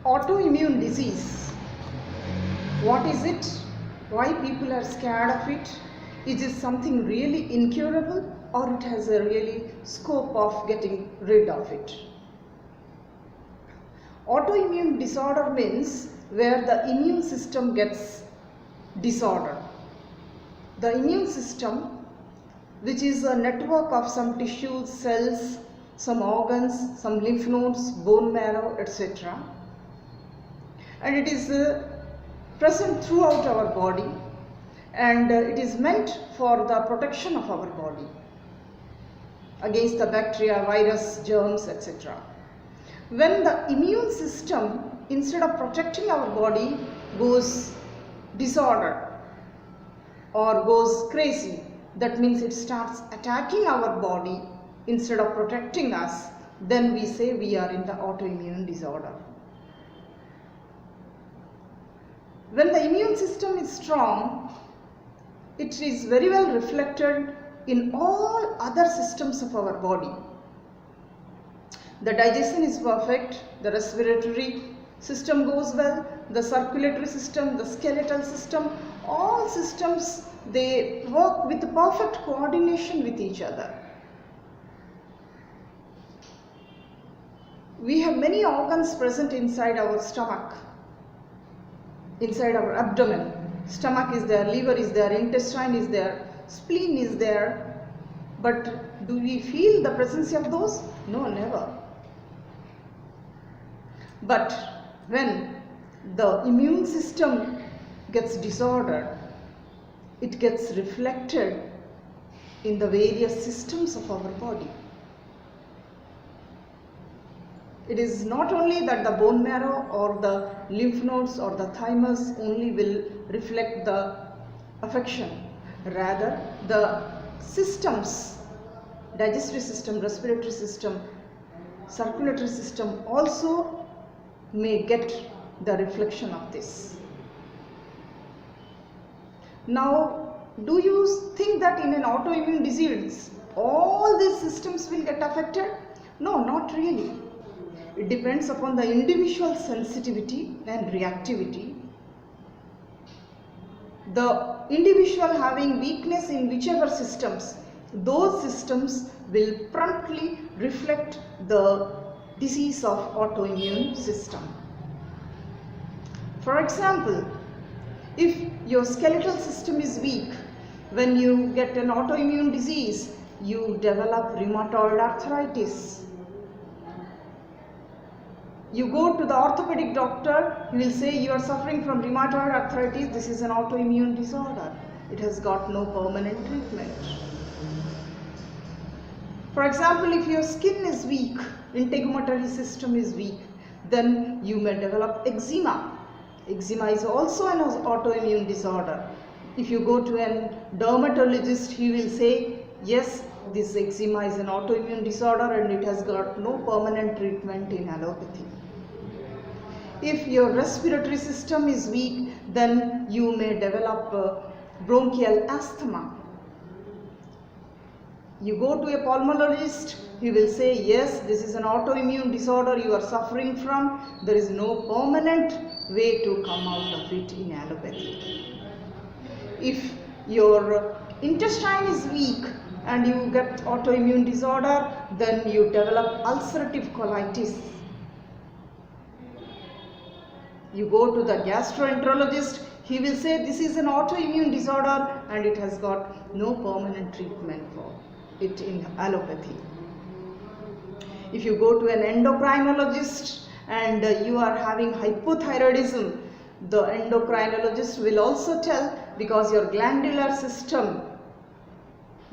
Autoimmune disease. What is it? Why people are scared of it? Is it something really incurable, or it has a really scope of getting rid of it? Autoimmune disorder means where the immune system gets disordered. The immune system, which is a network of some tissues, cells, some organs, some lymph nodes, bone marrow, etc. And it is present throughout our body, and it is meant for the protection of our body against the bacteria, virus, germs, etc. When the immune system, instead of protecting our body, goes disordered or goes crazy, that means it starts attacking our body instead of protecting us, then we say we are in the autoimmune disorder. When the immune system is strong, it is very well reflected in all other systems of our body. The digestion is perfect, the respiratory system goes well, the circulatory system, the skeletal system, all systems, they work with perfect coordination with each other. We have many organs present inside our stomach, inside our abdomen. Stomach is there, liver is there, intestine is there, spleen is there. But do we feel the presence of those? No, never. But when the immune system gets disordered, it gets reflected in the various systems of our body. It is not only that the bone marrow or the lymph nodes or the thymus only will reflect the affection. Rather, the systems, digestive system, respiratory system, circulatory system also may get the reflection of this. Now, do you think that in an autoimmune disease, all these systems will get affected? No, not really. It depends upon the individual sensitivity and reactivity. The individual having weakness in whichever systems, those systems will promptly reflect the disease of autoimmune system. For example, if your skeletal system is weak, when you get an autoimmune disease, you develop rheumatoid arthritis. You go to the orthopedic doctor, he will say you are suffering from rheumatoid arthritis, this is an autoimmune disorder. It has got no permanent treatment. For example, if your skin is weak, integumentary system is weak, then you may develop eczema. Eczema is also an autoimmune disorder. If you go to a dermatologist, he will say, yes, this eczema is an autoimmune disorder and it has got no permanent treatment in allopathy. If your respiratory system is weak, then you may develop bronchial asthma. You go to a pulmonologist, he will say, yes, this is an autoimmune disorder you are suffering from. There is no permanent way to come out of it in allopathy. If your intestine is weak and you get autoimmune disorder, then you develop ulcerative colitis. You go to the gastroenterologist, he will say this is an autoimmune disorder and it has got no permanent treatment for it in allopathy. If you go to an endocrinologist and you are having hypothyroidism, the endocrinologist will also tell, because your glandular system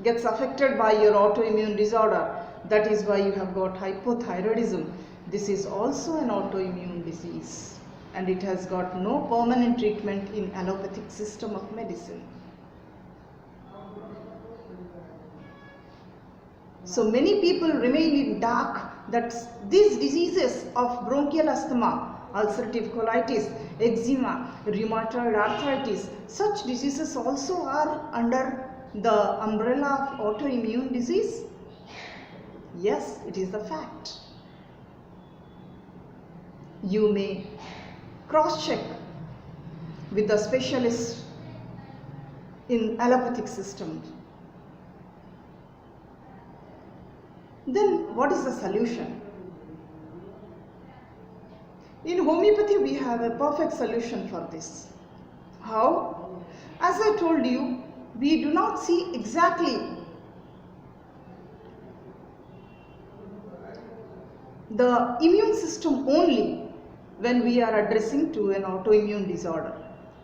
gets affected by your autoimmune disorder, that is why you have got hypothyroidism. This is also an autoimmune disease and it has got no permanent treatment in allopathic system of medicine. So many people remain in dark that these diseases of bronchial asthma, ulcerative colitis, eczema, rheumatoid arthritis, such diseases also are under the umbrella of autoimmune disease. Yes, it is the fact. you may cross-check with the specialist in allopathic system. Then what is the solution? In homeopathy we have a perfect solution for this. How? As I told you, we do not see exactly the immune system only when we are addressing to an autoimmune disorder.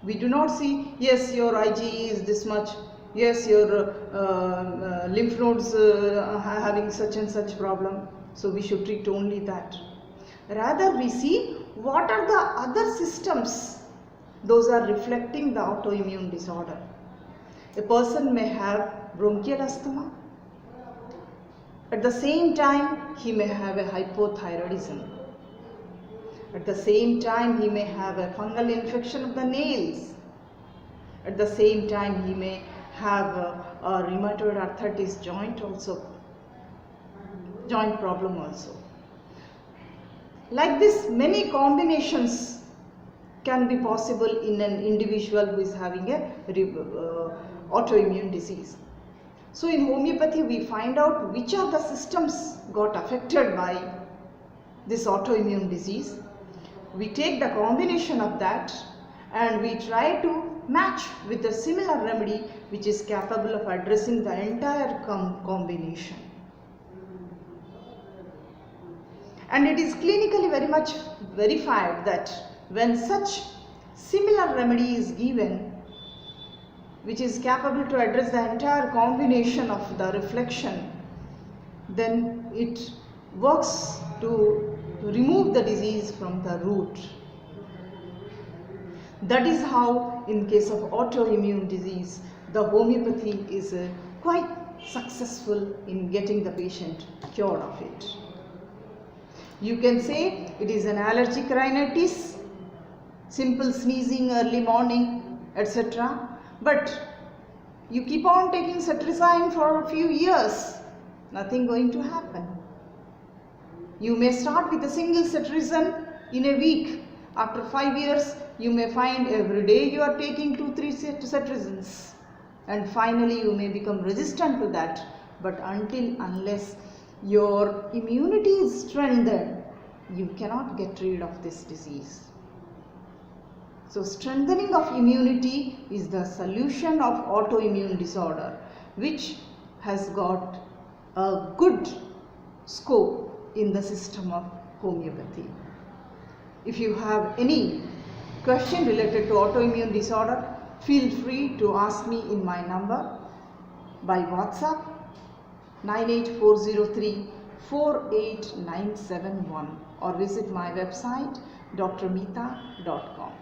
We do not see, yes, your IgE is this much, yes, your lymph nodes are having such and such problem, so we should treat only that. Rather, we see what are the other systems, those are reflecting the autoimmune disorder. A person may have bronchial asthma. At the same time, he may have a hypothyroidism. At the same time, he may have a fungal infection of the nails. At the same time, he may have a rheumatoid arthritis joint problem also. Like this, many combinations can be possible in an individual who is having a autoimmune disease. So in homeopathy, we find out which are the systems got affected by this autoimmune disease. We take the combination of that and we try to match with a similar remedy which is capable of addressing the entire combination. And it is clinically very much verified that when such similar remedy is given, which is capable to address the entire combination of the reflection, then it works to remove the disease from the root. That is how, in case of autoimmune disease, the homeopathy is quite successful in getting the patient cured of it. You can say it is an allergic rhinitis, simple sneezing early morning, etc. But you keep on taking cetirizine for a few years, nothing going to happen. You may start with a single cetirizine in a week. After 5 years, you may find every day you are taking 2-3 cetirizines. And finally, you may become resistant to that. But unless your immunity is strengthened, you cannot get rid of this disease. So strengthening of immunity is the solution of autoimmune disorder, which has got a good scope in the system of homeopathy. If you have any question related to autoimmune disorder, feel free to ask me in my number by WhatsApp 98403 48971 or visit my website drmeeta.com.